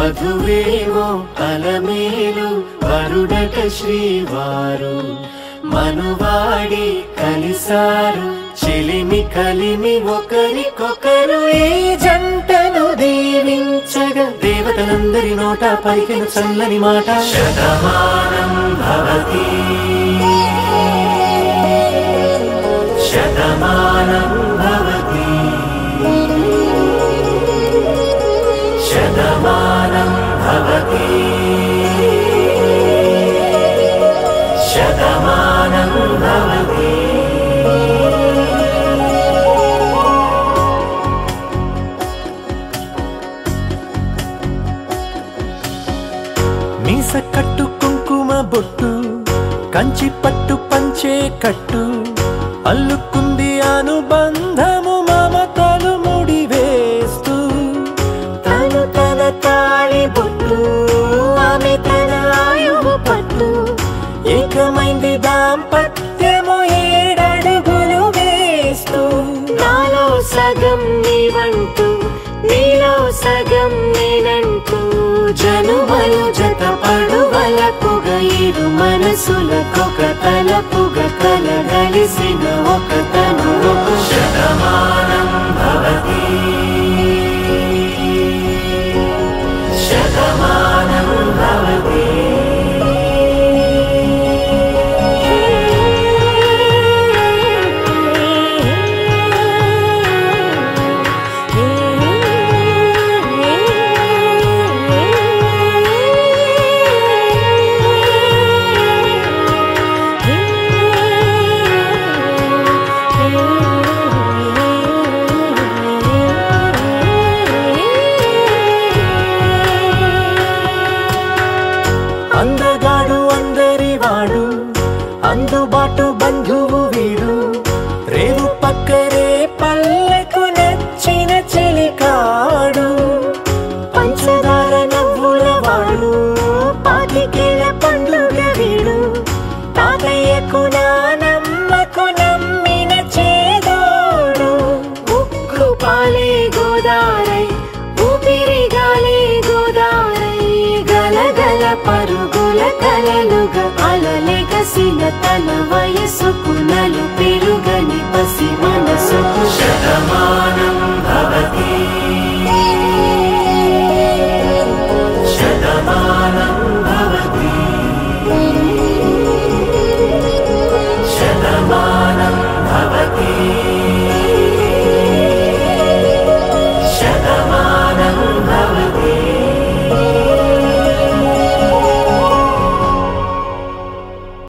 వధువేమో అలమేలు వరుడట శ్రీవారు మనువాడి కలిసారు చెలిమి కలిమి ఒకరికొకరు ఈ జంటను దీవించగా దేవతలందరి నోట పలికిన చల్లని మాట శతమానం భవతి శతమానం భవతి శతమానం భవతి శతమానం భవతి మీస కట్టు కుంకుమ బొట్టు కంచి పట్టు పంచే కట్టు అల్లుకుంది అనుబంధము మమతలు ముడివేస్తూ తను తన తాళి బొట్టు ఆమె తన ఆయువు పట్టు ఏకమైంది దాంపత్యము 7 అడుగులు వేస్తూ నాలో సగం నీవంటూ నీలో సగం నేనంటూ జనుమలు జతపడువలపుగ ఇరు మనసులకొక తలపుగ కలగలిసిన ఒక తను శతమానం భవతి శతమానం భవతి అందగాడు అందరివాడు అందుబాటు బంధువు వీడు రేవు పక్కరే పల్లెకు నచ్చిన చెలికాడు పంచదార నవ్వుల వాడు పాతికేల పండుగ వీడు తాతయ్యకు నానమ్మకు నమ్మిన చేదోడు ఉక్కు పాలే గోదారై ఊపిరిగాలే గోదారై గలగల పరుగుల కలలుగా అలలెగసిన తన వయసుకు నలు పెరుగని పసి మనసుకు శతమానం భవతి